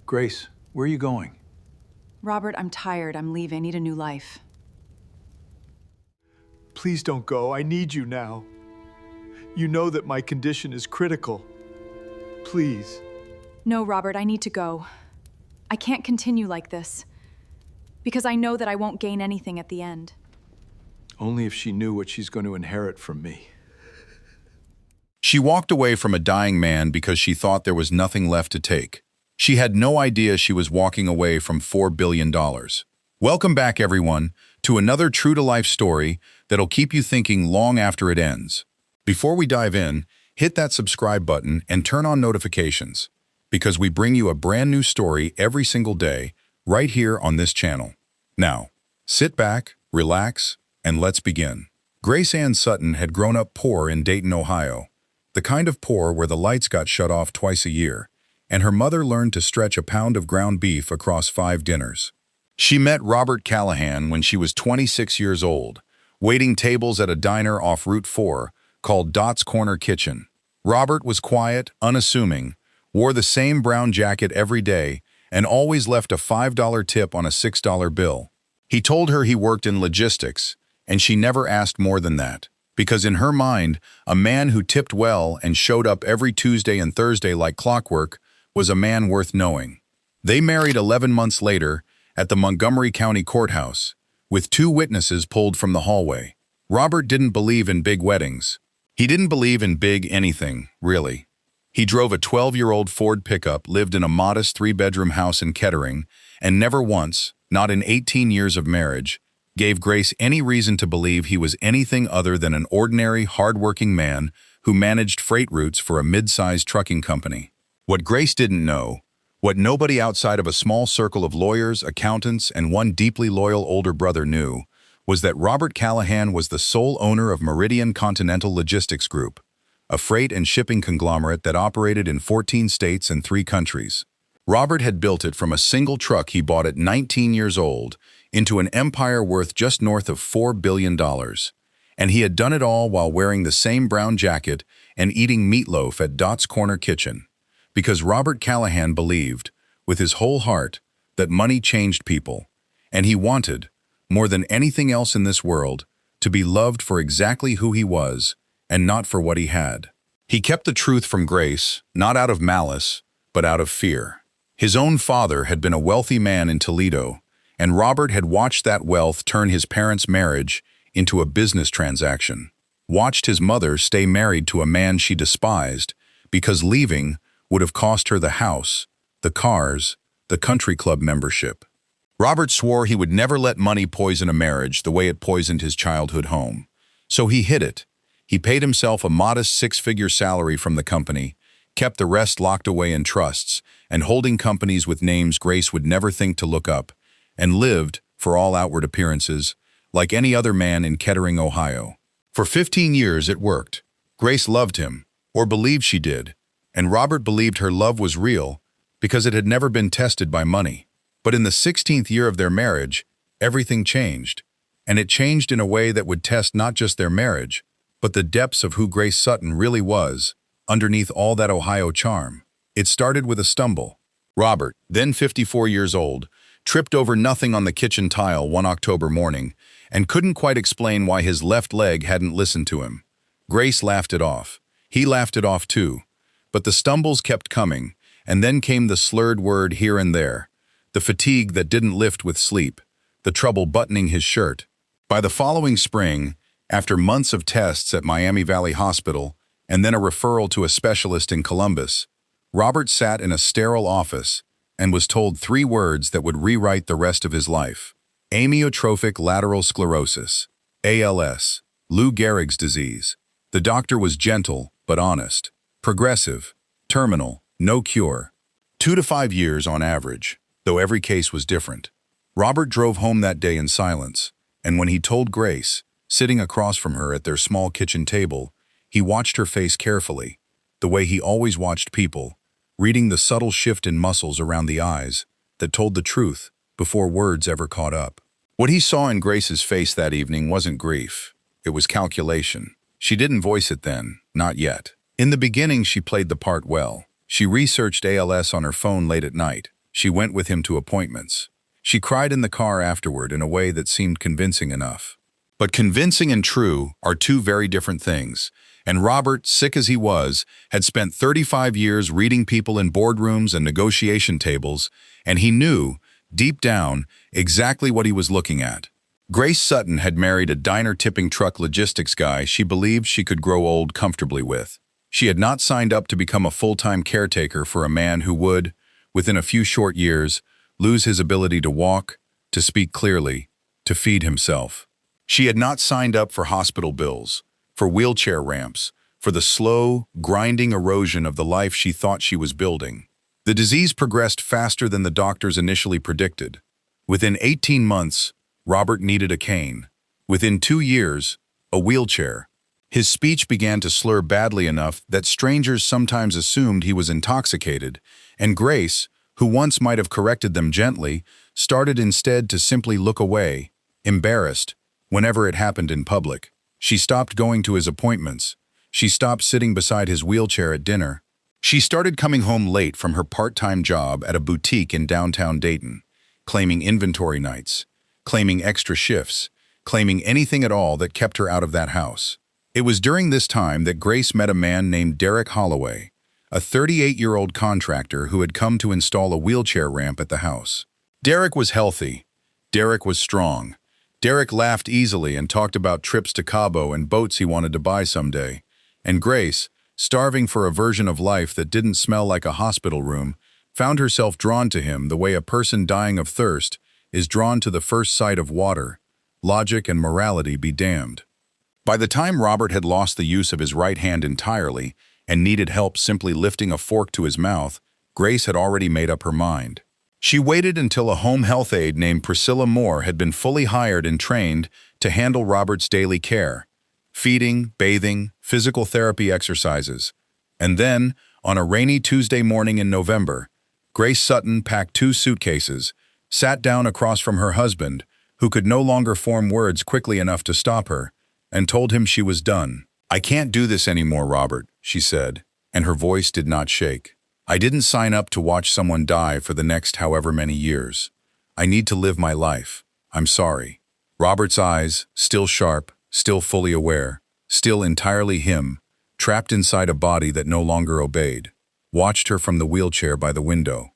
Grace, where are you going? Robert, I'm tired. I'm leaving. I need a new life. Please don't go. I need you now. You know that my condition is critical. Please. No, Robert, I need to go. I can't continue like this. Because I know that I won't gain anything at the end. Only if she knew what she's going to inherit from me. She walked away from a dying man because she thought there was nothing left to take. She had no idea she was walking away from $4 billion. Welcome back, everyone, to another true-to-life story that'll keep you thinking long after it ends. Before we dive in, hit that subscribe button and turn on notifications, because we bring you a brand new story every single day, right here on this channel. Now, sit back, relax, and let's begin. Grace Ann Sutton had grown up poor in Dayton, Ohio, the kind of poor where the lights got shut off twice a year, and her mother learned to stretch a pound of ground beef across 5 dinners. She met Robert Callahan when she was 26 years old, waiting tables at a diner off Route 4 called Dot's Corner Kitchen. Robert was quiet, unassuming, wore the same brown jacket every day, and always left a $5 tip on a $6 bill. He told her he worked in logistics, and she never asked more than that, because in her mind, a man who tipped well and showed up every Tuesday and Thursday like clockwork was a man worth knowing. They married 11 months later at the Montgomery County Courthouse, with 2 witnesses pulled from the hallway. Robert didn't believe in big weddings. He didn't believe in big anything, really. He drove a 12-year-old Ford pickup, lived in a modest 3-bedroom house in Kettering, and never once, not in 18 years of marriage, gave Grace any reason to believe he was anything other than an ordinary, hard-working man who managed freight routes for a mid-sized trucking company. What Grace didn't know, what nobody outside of a small circle of lawyers, accountants, and one deeply loyal older brother knew, was that Robert Callahan was the sole owner of Meridian Continental Logistics Group, a freight and shipping conglomerate that operated in 14 states and 3 countries. Robert had built it from a single truck he bought at 19 years old into an empire worth just north of $4 billion. And he had done it all while wearing the same brown jacket and eating meatloaf at Dot's Corner Kitchen. Because Robert Callahan believed, with his whole heart, that money changed people, and he wanted, more than anything else in this world, to be loved for exactly who he was, and not for what he had. He kept the truth from Grace, not out of malice, but out of fear. His own father had been a wealthy man in Toledo, and Robert had watched that wealth turn his parents' marriage into a business transaction. Watched his mother stay married to a man she despised, because leaving would have cost her the house, the cars, the country club membership. Robert swore he would never let money poison a marriage the way it poisoned his childhood home. So he hid it. He paid himself a modest 6-figure salary from the company, kept the rest locked away in trusts and holding companies with names Grace would never think to look up, and lived, for all outward appearances, like any other man in Kettering, Ohio. For 15 years it worked. Grace loved him, or believed she did, and Robert believed her love was real because it had never been tested by money. But in the 16th year of their marriage, everything changed, and it changed in a way that would test not just their marriage, but the depths of who Grace Sutton really was, underneath all that Ohio charm. It started with a stumble. Robert, then 54 years old, tripped over nothing on the kitchen tile one October morning and couldn't quite explain why his left leg hadn't listened to him. Grace laughed it off. He laughed it off too. But the stumbles kept coming, and then came the slurred word here and there, the fatigue that didn't lift with sleep, the trouble buttoning his shirt. By the following spring, after months of tests at Miami Valley Hospital and then a referral to a specialist in Columbus, Robert sat in a sterile office and was told 3 words that would rewrite the rest of his life. Amyotrophic lateral sclerosis, ALS, Lou Gehrig's disease. The doctor was gentle but honest. Progressive, terminal, no cure. 2 to 5 years on average, though every case was different. Robert drove home that day in silence, and when he told Grace, sitting across from her at their small kitchen table, he watched her face carefully, the way he always watched people, reading the subtle shift in muscles around the eyes that told the truth before words ever caught up. What he saw in Grace's face that evening wasn't grief. It was calculation. She didn't voice it then, not yet. In the beginning, she played the part well. She researched ALS on her phone late at night. She went with him to appointments. She cried in the car afterward in a way that seemed convincing enough. But convincing and true are two very different things, and Robert, sick as he was, had spent 35 years reading people in boardrooms and negotiation tables, and he knew, deep down, exactly what he was looking at. Grace Sutton had married a diner-tipping truck logistics guy she believed she could grow old comfortably with. She had not signed up to become a full-time caretaker for a man who would, within a few short years, lose his ability to walk, to speak clearly, to feed himself. She had not signed up for hospital bills, for wheelchair ramps, for the slow, grinding erosion of the life she thought she was building. The disease progressed faster than the doctors initially predicted. Within 18 months, Robert needed a cane. Within 2 years, a wheelchair. His speech began to slur badly enough that strangers sometimes assumed he was intoxicated, and Grace, who once might have corrected them gently, started instead to simply look away, embarrassed, whenever it happened in public. She stopped going to his appointments. She stopped sitting beside his wheelchair at dinner. She started coming home late from her part-time job at a boutique in downtown Dayton, claiming inventory nights, claiming extra shifts, claiming anything at all that kept her out of that house. It was during this time that Grace met a man named Derek Holloway, a 38-year-old contractor who had come to install a wheelchair ramp at the house. Derek was healthy. Derek was strong. Derek laughed easily and talked about trips to Cabo and boats he wanted to buy someday. And Grace, starving for a version of life that didn't smell like a hospital room, found herself drawn to him the way a person dying of thirst is drawn to the first sight of water. Logic and morality be damned. By the time Robert had lost the use of his right hand entirely and needed help simply lifting a fork to his mouth, Grace had already made up her mind. She waited until a home health aide named Priscilla Moore had been fully hired and trained to handle Robert's daily care, feeding, bathing, physical therapy exercises. And then, on a rainy Tuesday morning in November, Grace Sutton packed 2 suitcases, sat down across from her husband, who could no longer form words quickly enough to stop her, and told him she was done. "I can't do this anymore, Robert," she said, and her voice did not shake. "I didn't sign up to watch someone die for the next however many years. I need to live my life. I'm sorry." Robert's eyes, still sharp, still fully aware, still entirely him, trapped inside a body that no longer obeyed, watched her from the wheelchair by the window.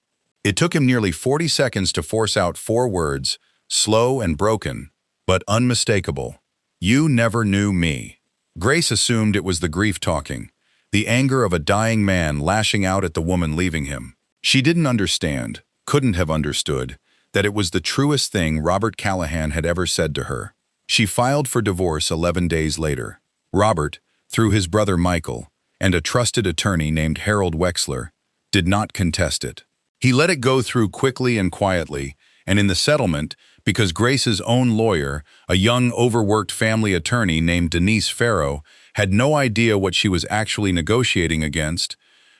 It took him nearly 40 seconds to force out 4 words, slow and broken, but unmistakable. "You never knew me." Grace assumed it was the grief talking, the anger of a dying man lashing out at the woman leaving him. She didn't understand, couldn't have understood, that it was the truest thing Robert Callahan had ever said to her. She filed for divorce 11 days later. Robert, through his brother Michael, and a trusted attorney named Harold Wexler, did not contest it. He let it go through quickly and quietly, and in the settlement, because Grace's own lawyer, a young overworked family attorney named Denise Farrow, had no idea what she was actually negotiating against,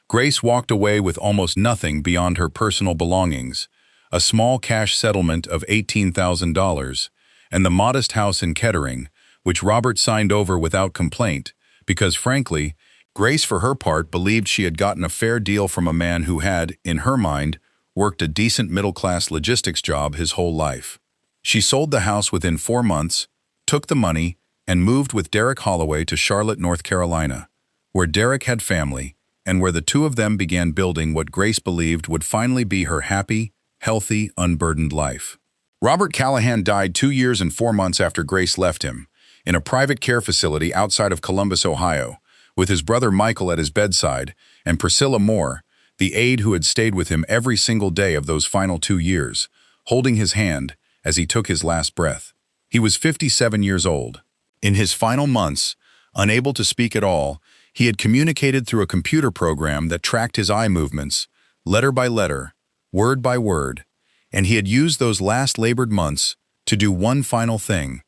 Grace walked away with almost nothing beyond her personal belongings, a small cash settlement of $18,000, and the modest house in Kettering, which Robert signed over without complaint, because frankly, Grace for her part believed she had gotten a fair deal from a man who had, in her mind, worked a decent middle-class logistics job his whole life. She sold the house within 4 months, took the money, and moved with Derek Holloway to Charlotte, North Carolina, where Derek had family and where the two of them began building what Grace believed would finally be her happy, healthy, unburdened life. Robert Callahan died 2 years and 4 months after Grace left him, in a private care facility outside of Columbus, Ohio, with his brother Michael at his bedside and Priscilla Moore, the aide who had stayed with him every single day of those final 2 years, holding his hand as he took his last breath. He was 57 years old. In his final months, unable to speak at all, he had communicated through a computer program that tracked his eye movements, letter by letter, word by word, and he had used those last labored months to do one final thing: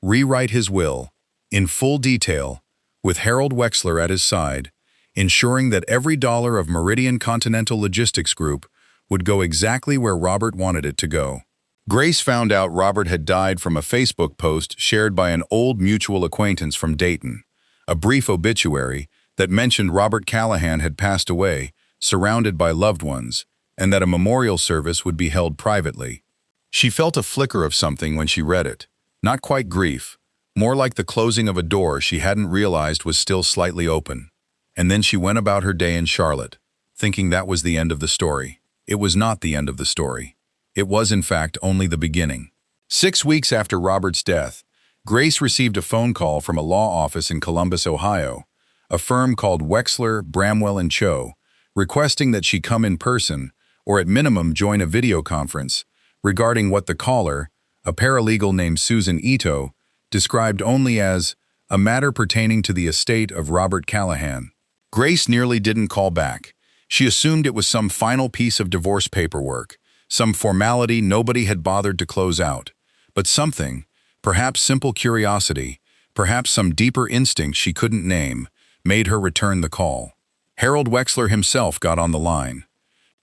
rewrite his will, in full detail, with Harold Wexler at his side, ensuring that every dollar of Meridian Continental Logistics Group would go exactly where Robert wanted it to go. Grace found out Robert had died from a Facebook post shared by an old mutual acquaintance from Dayton, a brief obituary that mentioned Robert Callahan had passed away, surrounded by loved ones, and that a memorial service would be held privately. She felt a flicker of something when she read it. Not quite grief, more like the closing of a door she hadn't realized was still slightly open. And then she went about her day in Charlotte, thinking that was the end of the story. It was not the end of the story. It was, in fact, only the beginning. 6 weeks after Robert's death, Grace received a phone call from a law office in Columbus, Ohio, a firm called Wexler, Bramwell & Cho, requesting that she come in person, or at minimum join a video conference, regarding what the caller, a paralegal named Susan Ito, described only as a matter pertaining to the estate of Robert Callahan. Grace nearly didn't call back. She assumed it was some final piece of divorce paperwork, some formality nobody had bothered to close out. But something, perhaps simple curiosity, perhaps some deeper instinct she couldn't name, made her return the call. Harold Wexler himself got on the line.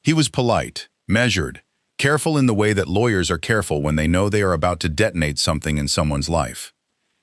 He was polite, measured, careful in the way that lawyers are careful when they know they are about to detonate something in someone's life.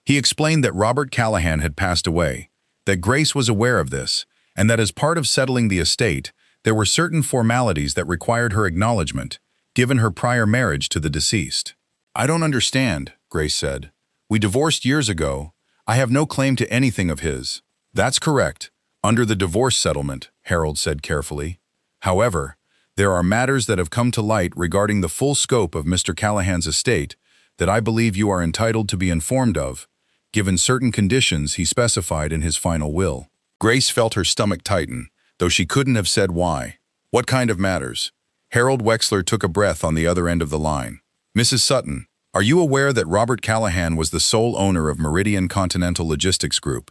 He explained that Robert Callahan had passed away, that Grace was aware of this, and that as part of settling the estate, there were certain formalities that required her acknowledgement, given her prior marriage to the deceased. "I don't understand," Grace said. "We divorced years ago. I have no claim to anything of his." "That's correct, under the divorce settlement," Harold said carefully. "However, there are matters that have come to light regarding the full scope of Mr. Callahan's estate that I believe you are entitled to be informed of, given certain conditions he specified in his final will." Grace felt her stomach tighten, though she couldn't have said why. "What kind of matters?" Harold Wexler took a breath on the other end of the line. "Mrs. Sutton, are you aware that Robert Callahan was the sole owner of Meridian Continental Logistics Group?"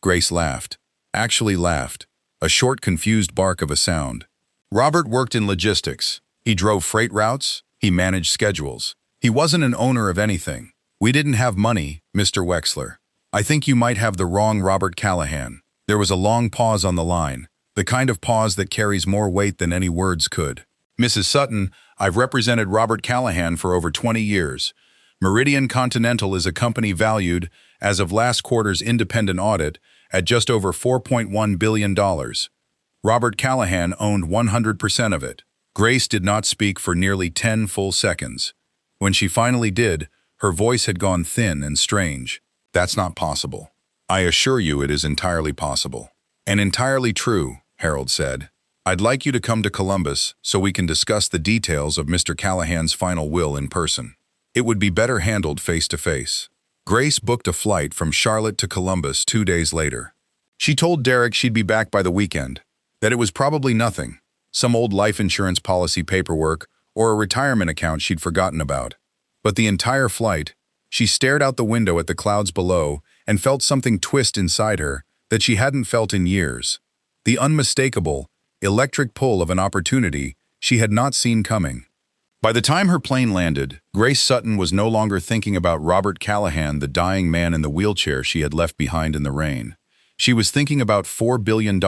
Grace laughed. Actually laughed. A short, confused bark of a sound. "Robert worked in logistics. He drove freight routes. He managed schedules. He wasn't an owner of anything. We didn't have money, Mr. Wexler. I think you might have the wrong Robert Callahan." There was a long pause on the line, the kind of pause that carries more weight than any words could. "Mrs. Sutton, I've represented Robert Callahan for over 20 years. Meridian Continental is a company valued, as of last quarter's independent audit, at just over $4.1 billion. Robert Callahan owned 100% of it." Grace did not speak for nearly 10 full seconds. When she finally did, her voice had gone thin and strange. "That's not possible." "I assure you it is entirely possible." "And entirely true," Harold said. "I'd like you to come to Columbus so we can discuss the details of Mr. Callahan's final will in person. It would be better handled face-to-face." Grace booked a flight from Charlotte to Columbus 2 days later. She told Derek she'd be back by the weekend, that it was probably nothing, some old life insurance policy paperwork or a retirement account she'd forgotten about. But the entire flight, she stared out the window at the clouds below and felt something twist inside her that she hadn't felt in years. The unmistakable, electric pull of an opportunity she had not seen coming. By the time her plane landed, Grace Sutton was no longer thinking about Robert Callahan, the dying man in the wheelchair she had left behind in the rain. She was thinking about $4 billion,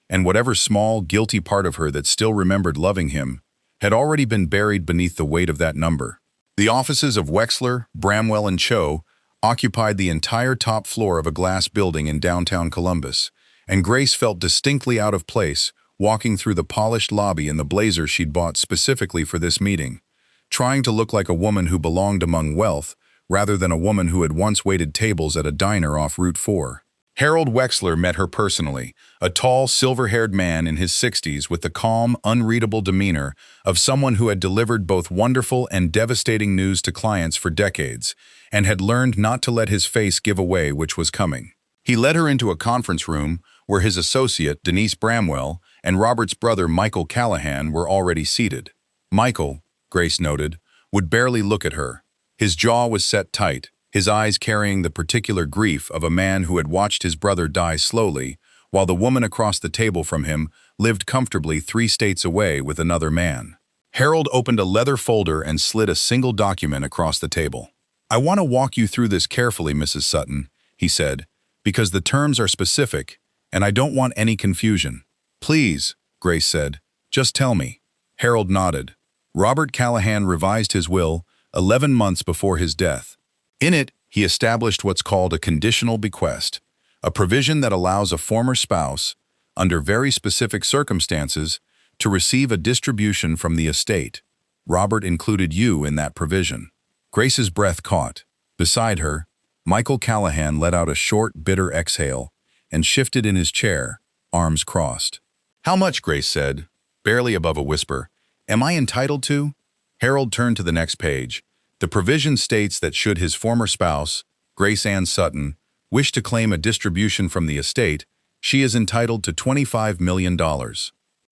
and whatever small, guilty part of her that still remembered loving him had already been buried beneath the weight of that number. The offices of Wexler, Bramwell & Cho occupied the entire top floor of a glass building in downtown Columbus, and Grace felt distinctly out of place walking through the polished lobby in the blazer she'd bought specifically for this meeting, trying to look like a woman who belonged among wealth rather than a woman who had once waited tables at a diner off Route 4. Harold Wexler met her personally, a tall, silver-haired man in his 60s with the calm, unreadable demeanor of someone who had delivered both wonderful and devastating news to clients for decades and had learned not to let his face give away which was coming. He led her into a conference room where his associate, Denise Bramwell, and Robert's brother, Michael Callahan, were already seated. Michael, Grace noted, would barely look at her. His jaw was set tight, his eyes carrying the particular grief of a man who had watched his brother die slowly, while the woman across the table from him lived comfortably 3 states away with another man. Harold opened a leather folder and slid a single document across the table. "I want to walk you through this carefully, Mrs. Sutton," he said, "because the terms are specific, and I don't want any confusion." "Please," Grace said, "just tell me." Harold nodded. Robert Callahan revised his will 11 months before his death. In it, he established what's called a conditional bequest, a provision that allows a former spouse, under very specific circumstances, to receive a distribution from the estate. Robert included you in that provision. Grace's breath caught. Beside her, Michael Callahan let out a short, bitter exhale and shifted in his chair, arms crossed. "How much?" Grace said, barely above a whisper. "Am I entitled to?" Harold turned to the next page. The provision states that should his former spouse, Grace Ann Sutton, wish to claim a distribution from the estate, she is entitled to $25 million.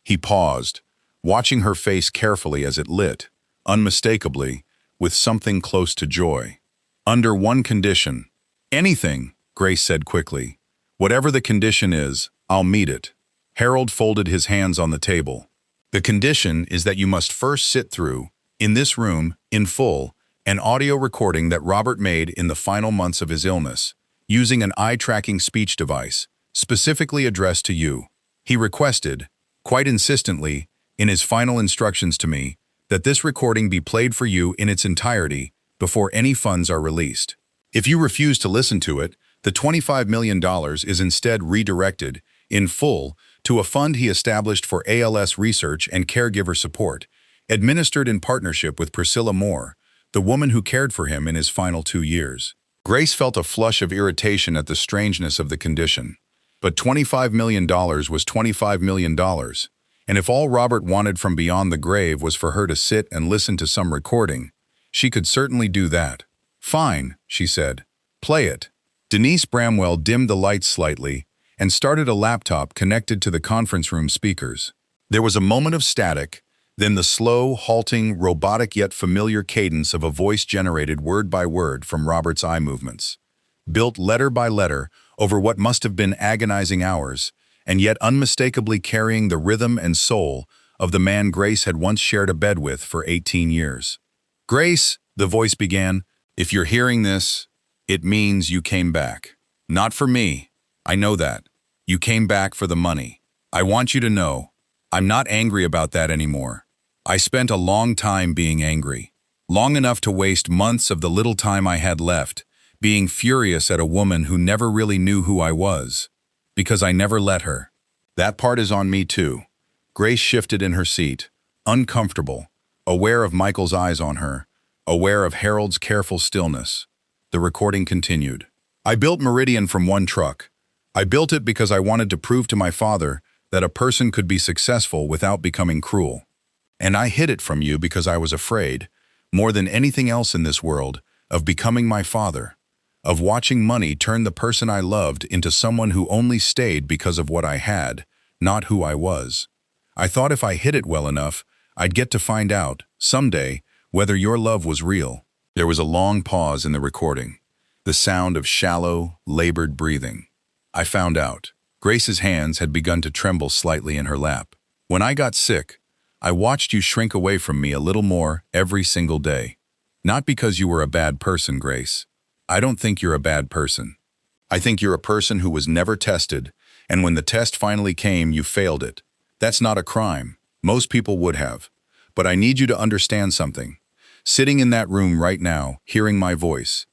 He paused, watching her face carefully as it lit, unmistakably, with something close to joy. "Under one condition." "Anything," Grace said quickly. "Whatever the condition is, I'll meet it." Harold folded his hands on the table. "The condition is that you must first sit through, in this room, in full, an audio recording that Robert made in the final months of his illness, using an eye-tracking speech device, specifically addressed to you. He requested, quite insistently, in his final instructions to me, that this recording be played for you in its entirety before any funds are released. If you refuse to listen to it, the $25 million is instead redirected, in full, to a fund he established for ALS research and caregiver support, administered in partnership with Priscilla Moore, the woman who cared for him in his final 2 years. Grace felt a flush of irritation at the strangeness of the condition. But $25 million was $25 million, and if all Robert wanted from beyond the grave was for her to sit and listen to some recording, she could certainly do that. "Fine," she said. "Play it." Denise Bramwell dimmed the lights slightly and started a laptop connected to the conference room speakers. There was a moment of static, then the slow, halting, robotic yet familiar cadence of a voice generated word by word from Robert's eye movements. Built letter by letter over what must have been agonizing hours, and yet unmistakably carrying the rhythm and soul of the man Grace had once shared a bed with for 18 years. "Grace," the voice began, "if you're hearing this, it means you came back. Not for me. I know that. You came back for the money. I want you to know, I'm not angry about that anymore. I spent a long time being angry. Long enough to waste months of the little time I had left, being furious at a woman who never really knew who I was, because I never let her. That part is on me too." Grace shifted in her seat, uncomfortable, aware of Michael's eyes on her, aware of Harold's careful stillness. The recording continued. "I built Meridian from one truck. I built it because I wanted to prove to my father that a person could be successful without becoming cruel. And I hid it from you because I was afraid, more than anything else in this world, of becoming my father, of watching money turn the person I loved into someone who only stayed because of what I had, not who I was. I thought if I hid it well enough, I'd get to find out, someday, whether your love was real." There was a long pause in the recording, the sound of shallow, labored breathing. "I found out." Grace's hands had begun to tremble slightly in her lap. "When I got sick, I watched you shrink away from me a little more every single day. Not because you were a bad person, Grace. I don't think you're a bad person. I think you're a person who was never tested, and when the test finally came, you failed it. That's not a crime. Most people would have. But I need you to understand something. Sitting in that room right now, hearing my voice,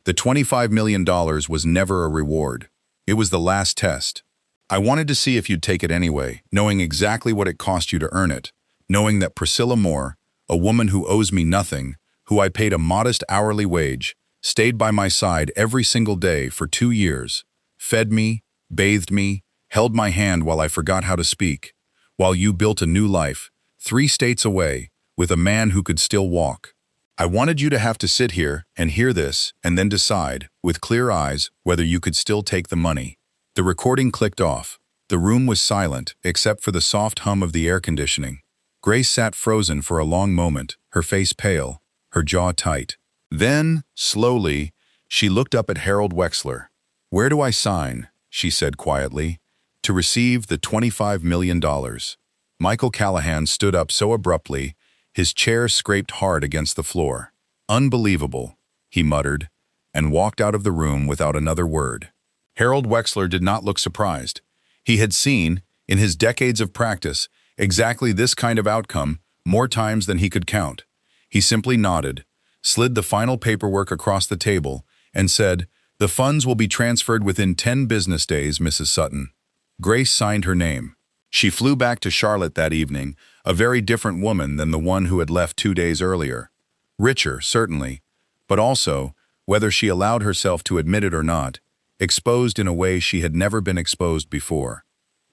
the $25 million was never a reward. It was the last test. I wanted to see if you'd take it anyway, knowing exactly what it cost you to earn it, knowing that Priscilla Moore, a woman who owes me nothing, who I paid a modest hourly wage, stayed by my side every single day for 2 years, fed me, bathed me, held my hand while I forgot how to speak, while you built a new life, 3 states away, with a man who could still walk. I wanted you to have to sit here and hear this and then decide, with clear eyes, whether you could still take the money." The recording clicked off. The room was silent, except for the soft hum of the air conditioning. Grace sat frozen for a long moment, her face pale, her jaw tight. Then, slowly, she looked up at Harold Wexler. "Where do I sign?" she said quietly. "To receive the $25 million. Michael Callahan stood up so abruptly, his chair scraped hard against the floor. "Unbelievable," he muttered, and walked out of the room without another word. Harold Wexler did not look surprised. He had seen, in his decades of practice, exactly this kind of outcome more times than he could count. He simply nodded, slid the final paperwork across the table, and said, "The funds will be transferred within 10 business days, Mrs. Sutton." Grace signed her name. She flew back to Charlotte that evening, a very different woman than the one who had left 2 days earlier. Richer, certainly, but also, whether she allowed herself to admit it or not, exposed in a way she had never been exposed before.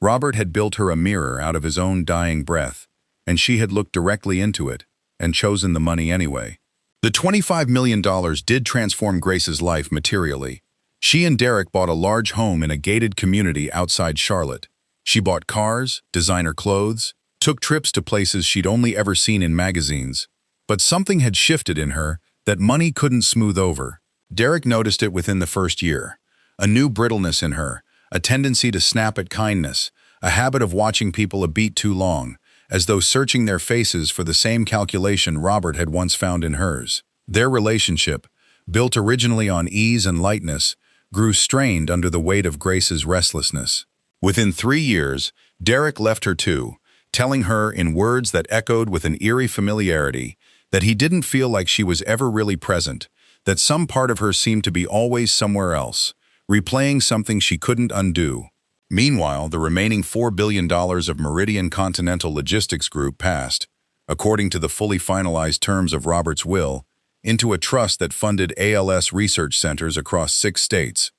Robert had built her a mirror out of his own dying breath, and she had looked directly into it and chosen the money anyway. The $25 million did transform Grace's life materially. She and Derek bought a large home in a gated community outside Charlotte. She bought cars, designer clothes, took trips to places she'd only ever seen in magazines. But something had shifted in her that money couldn't smooth over. Derek noticed it within the first year. A new brittleness in her, a tendency to snap at kindness, a habit of watching people a beat too long, as though searching their faces for the same calculation Robert had once found in hers. Their relationship, built originally on ease and lightness, grew strained under the weight of Grace's restlessness. Within 3 years, Derek left her too, telling her in words that echoed with an eerie familiarity that he didn't feel like she was ever really present, that some part of her seemed to be always somewhere else, replaying something she couldn't undo. Meanwhile, the remaining $4 billion of Meridian Continental Logistics Group passed, according to the fully finalized terms of Robert's will, into a trust that funded ALS research centers across 6 states,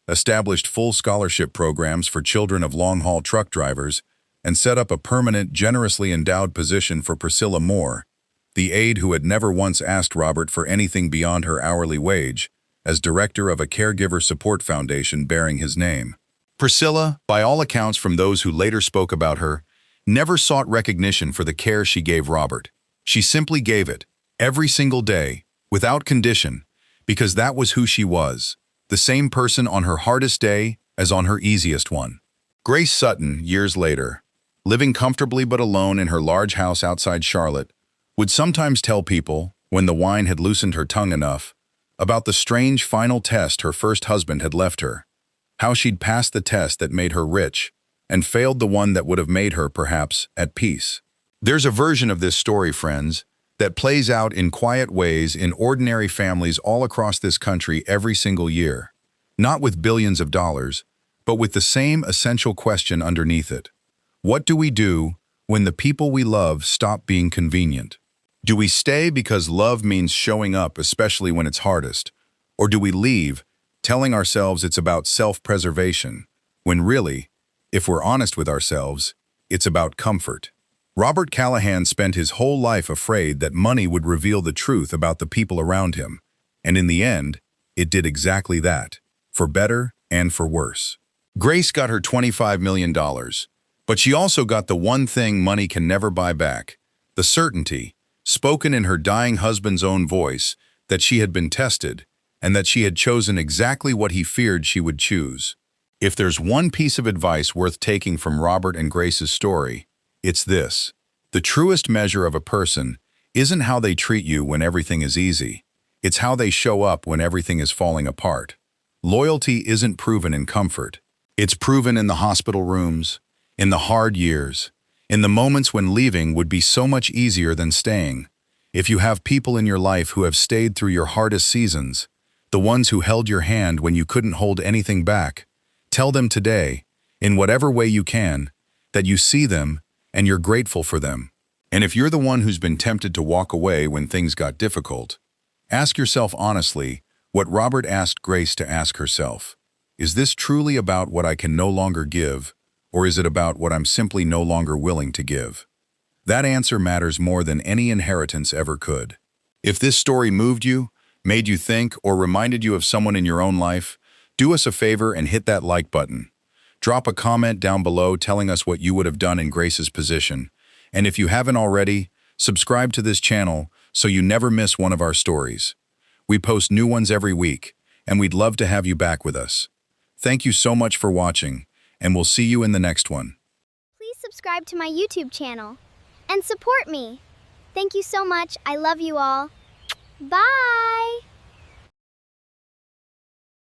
established full scholarship programs for children of long-haul truck drivers, and set up a permanent, generously endowed position for Priscilla Moore, the aide who had never once asked Robert for anything beyond her hourly wage, as director of a caregiver support foundation bearing his name. Priscilla, by all accounts from those who later spoke about her, never sought recognition for the care she gave Robert. She simply gave it, every single day, without condition, because that was who she was, the same person on her hardest day as on her easiest one. Grace Sutton, years later, living comfortably but alone in her large house outside Charlotte, would sometimes tell people, when the wine had loosened her tongue enough, about the strange final test her first husband had left her, how she'd passed the test that made her rich and failed the one that would have made her, perhaps, at peace. There's a version of this story, friends, that plays out in quiet ways in ordinary families all across this country every single year, not with billions of dollars, but with the same essential question underneath it. What do we do when the people we love stop being convenient? Do we stay because love means showing up, especially when it's hardest? Or do we leave, telling ourselves it's about self-preservation, when really, if we're honest with ourselves, it's about comfort? Robert Callahan spent his whole life afraid that money would reveal the truth about the people around him, and in the end, it did exactly that, for better and for worse. Grace got her $25 million, but she also got the one thing money can never buy back, the certainty, spoken in her dying husband's own voice, that she had been tested, and that she had chosen exactly what he feared she would choose. If there's one piece of advice worth taking from Robert and Grace's story, it's this: the truest measure of a person isn't how they treat you when everything is easy. It's how they show up when everything is falling apart. Loyalty isn't proven in comfort. It's proven in the hospital rooms, in the hard years, in the moments when leaving would be so much easier than staying. If you have people in your life who have stayed through your hardest seasons, the ones who held your hand when you couldn't hold anything back, tell them today, in whatever way you can, that you see them and you're grateful for them. And if you're the one who's been tempted to walk away when things got difficult, ask yourself honestly what Robert asked Grace to ask herself. Is this truly about what I can no longer give, or is it about what I'm simply no longer willing to give? That answer matters more than any inheritance ever could. If this story moved you, made you think, or reminded you of someone in your own life, do us a favor and hit that like button. Drop a comment down below telling us what you would have done in Grace's position. And if you haven't already, subscribe to this channel so you never miss one of our stories. We post new ones every week, and we'd love to have you back with us. Thank you so much for watching, and we'll see you in the next one. Please subscribe to my YouTube channel and support me. Thank you so much. I love you all. Bye!